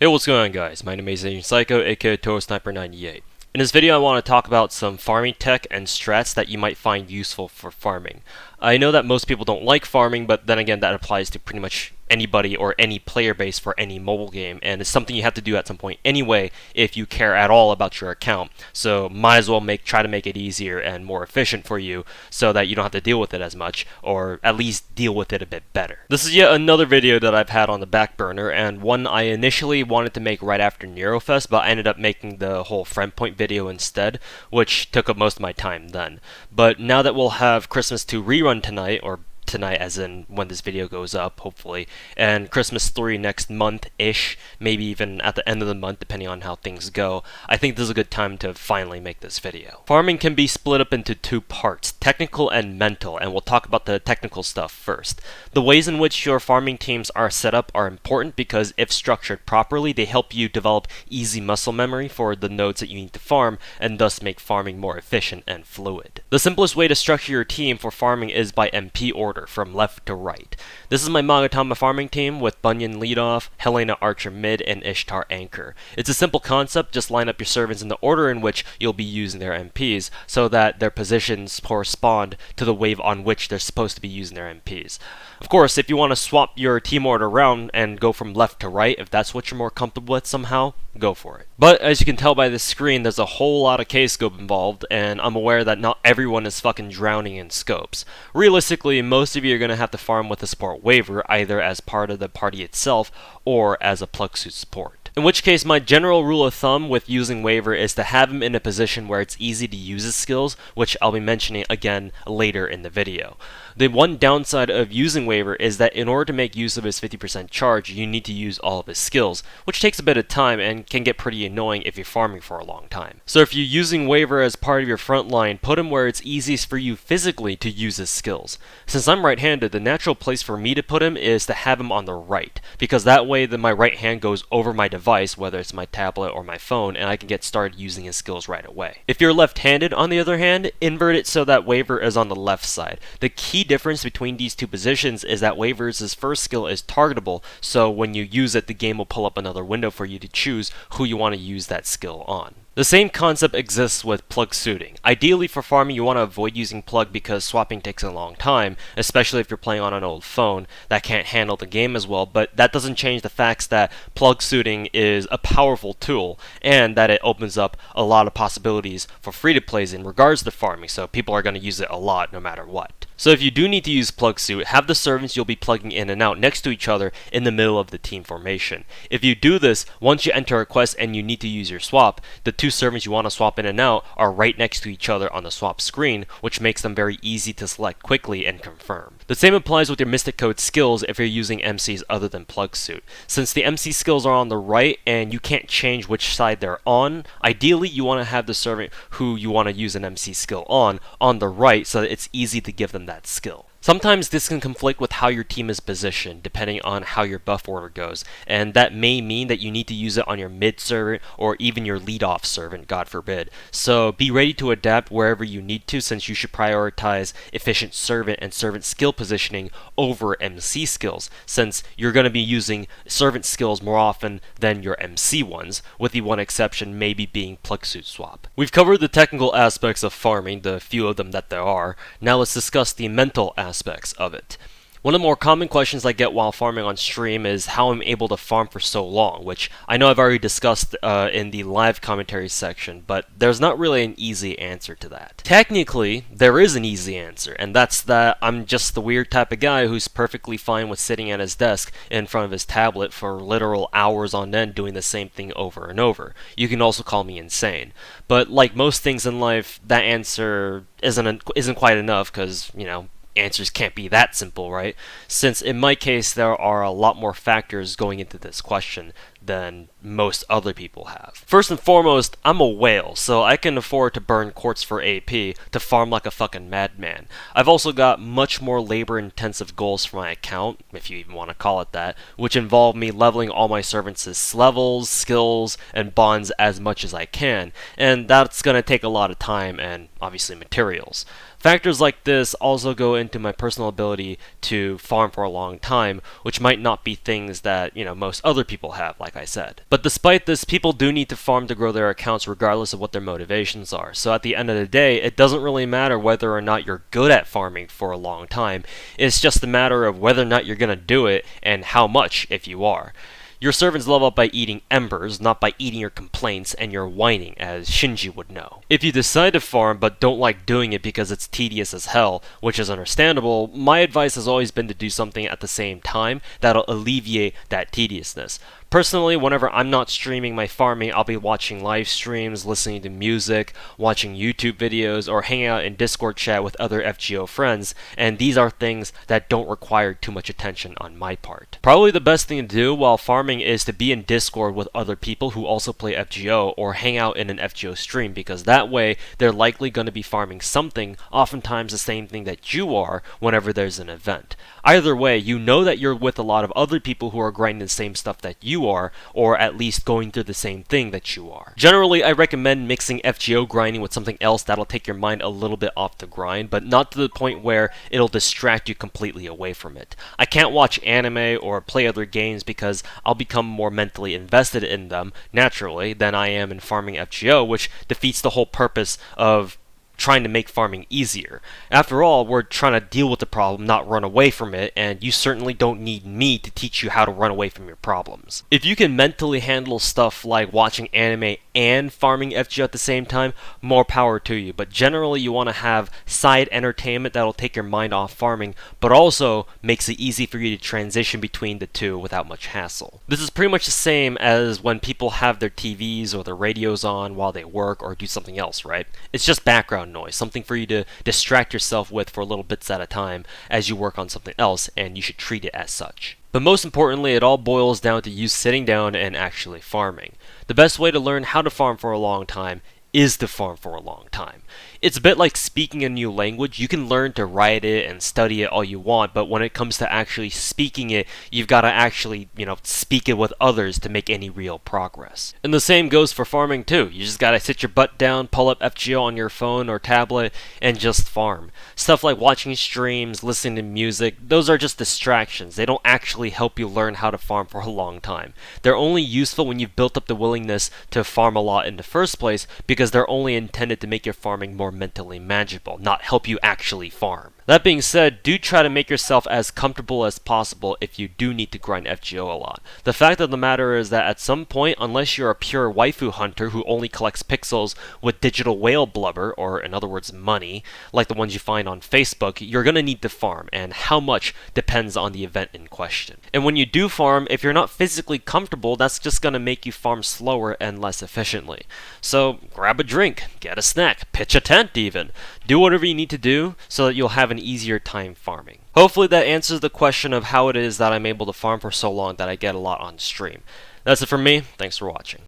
Hey, what's going on, guys? My name is Agent Psycho, aka Sniper98. In this video, I want to talk about some farming tech and strats that you might find useful for farming. I know that most people don't like farming, but then again, that applies to pretty much anybody or any player base for any mobile game, and it's something you have to do at some point anyway if you care at all about your account. So might as well try to make it easier and more efficient for you so that you don't have to deal with it as much, or at least deal with it a bit better. This is yet another video that I've had on the back burner, and one I initially wanted to make right after Neurofest, but I ended up making the whole friend point video instead, which took up most of my time then. But now that we'll have Christmas 2 rerun tonight, or tonight as in when this video goes up, hopefully, and Christmas 3 next month-ish, maybe even at the end of the month depending on how things go, I think this is a good time to finally make this video. Farming can be split up into two parts, technical and mental, and we'll talk about the technical stuff first. The ways in which your farming teams are set up are important because if structured properly, they help you develop easy muscle memory for the nodes that you need to farm, and thus make farming more efficient and fluid. The simplest way to structure your team for farming is by MP order, from left to right. This is my Magatama farming team with Bunyan leadoff, Helena Archer mid, and Ishtar anchor. It's a simple concept, just line up your servants in the order in which you'll be using their MPs so that their positions correspond to the wave on which they're supposed to be using their MPs. Of course, if you want to swap your team order around and go from left to right, if that's what you're more comfortable with somehow, go for it. But as you can tell by this screen, there's a whole lot of K-scope involved, and I'm aware that not everyone is fucking drowning in scopes. Realistically, most of you are going to have to farm with a support waiver, either as part of the party itself or as a plug suit support. In which case, my general rule of thumb with using waiver is to have him in a position where it's easy to use his skills, which I'll be mentioning again later in the video. The one downside of using waiver is that in order to make use of his 50% charge, you need to use all of his skills, which takes a bit of time and can get pretty annoying if you're farming for a long time. So if you're using waiver as part of your front line, put him where it's easiest for you physically to use his skills. Since I'm right-handed, the natural place for me to put him is to have him on the right, because that way my right hand goes over my device, whether it's my tablet or my phone, and I can get started using his skills right away. If you're left-handed, on the other hand, invert it so that waiver is on the left side. The key difference between these two positions is that waiver's first skill is targetable, so when you use it, the game will pull up another window for you to choose who you want to use that skill on. The same concept exists with plug suiting. Ideally for farming, you want to avoid using plug because swapping takes a long time, especially if you're playing on an old phone that can't handle the game as well, but that doesn't change the facts that plug suiting is a powerful tool and that it opens up a lot of possibilities for free-to-plays in regards to farming, so people are going to use it a lot no matter what. So if you do need to use plug suit, have the servants you'll be plugging in and out next to each other in the middle of the team formation. If you do this, once you enter a quest and you need to use your swap, the two servants you want to swap in and out are right next to each other on the swap screen, which makes them very easy to select quickly and confirm. The same applies with your Mystic Code skills if you're using MCs other than plug suit. Since the MC skills are on the right and you can't change which side they're on, ideally you want to have the servant who you want to use an MC skill on the right so that it's easy to give them that skill. Sometimes this can conflict with how your team is positioned, depending on how your buff order goes, and that may mean that you need to use it on your mid servant or even your lead-off servant, God forbid. So be ready to adapt wherever you need to, since you should prioritize efficient servant and servant skill positioning over MC skills, since you're going to be using servant skills more often than your MC ones, with the one exception maybe being plug suit swap. We've covered the technical aspects of farming, the few of them that there are. Now let's discuss the mental aspects of it. One of the more common questions I get while farming on stream is how I'm able to farm for so long, which I know I've already discussed in the live commentary section, but there's not really an easy answer to that. Technically, there is an easy answer, and that's that I'm just the weird type of guy who's perfectly fine with sitting at his desk in front of his tablet for literal hours on end doing the same thing over and over. You can also call me insane. But like most things in life, that answer isn't quite enough because, you know, answers can't be that simple, right? Since in my case, there are a lot more factors going into this question than most other people have. First and foremost, I'm a whale, so I can afford to burn quartz for AP to farm like a fucking madman. I've also got much more labor-intensive goals for my account, if you even want to call it that, which involve me leveling all my servants' levels, skills, and bonds as much as I can, and that's going to take a lot of time and obviously materials. Factors like this also go into my personal ability to farm for a long time, which might not be things that, most other people have, like like I said. But despite this, people do need to farm to grow their accounts regardless of what their motivations are. So at the end of the day, it doesn't really matter whether or not you're good at farming for a long time. It's just a matter of whether or not you're going to do it and how much if you are. Your servants level up by eating embers, not by eating your complaints and your whining, as Shinji would know. If you decide to farm but don't like doing it because it's tedious as hell, which is understandable, my advice has always been to do something at the same time that'll alleviate that tediousness. Personally, whenever I'm not streaming my farming, I'll be watching live streams, listening to music, watching YouTube videos, or hanging out in Discord chat with other FGO friends, and these are things that don't require too much attention on my part. Probably the best thing to do while farming is to be in Discord with other people who also play FGO, or hang out in an FGO stream, because that way they're likely going to be farming something, oftentimes the same thing that you are, whenever there's an event. Either way, you know that you're with a lot of other people who are grinding the same stuff that you are, or at least going through the same thing that you are. Generally, I recommend mixing FGO grinding with something else that'll take your mind a little bit off the grind, but not to the point where it'll distract you completely away from it. I can't watch anime or play other games because I'll become more mentally invested in them, naturally, than I am in farming FGO, which defeats the whole purpose of trying to make farming easier. After all, we're trying to deal with the problem, not run away from it, and you certainly don't need me to teach you how to run away from your problems. If you can mentally handle stuff like watching anime and farming FGO at the same time, more power to you. But generally, you want to have side entertainment that'll take your mind off farming, but also makes it easy for you to transition between the two without much hassle. This is pretty much the same as when people have their TVs or their radios on while they work or do something else, right? It's just background noise, something for you to distract yourself with for little bits at a time as you work on something else, and you should treat it as such. But most importantly, it all boils down to you sitting down and actually farming. The best way to learn how to farm for a long time is to farm for a long time. It's a bit like speaking a new language. You can learn to write it and study it all you want, but when it comes to actually speaking it, you've got to actually, speak it with others to make any real progress. And the same goes for farming too. You just got to sit your butt down, pull up FGO on your phone or tablet, and just farm. Stuff like watching streams, listening to music, those are just distractions. They don't actually help you learn how to farm for a long time. They're only useful when you've built up the willingness to farm a lot in the first place, because they're only intended to make your farming more mentally manageable, not help you actually farm. That being said, do try to make yourself as comfortable as possible if you do need to grind FGO a lot. The fact of the matter is that at some point, unless you're a pure waifu hunter who only collects pixels with digital whale blubber, or in other words money, like the ones you find on Facebook, you're going to need to farm, and how much depends on the event in question. And when you do farm, if you're not physically comfortable, that's just going to make you farm slower and less efficiently. So grab a drink, get a snack, pitch a tent even. Do whatever you need to do so that you'll have an easier time farming. Hopefully that answers the question of how it is that I'm able to farm for so long that I get a lot on stream. That's it from me. Thanks for watching.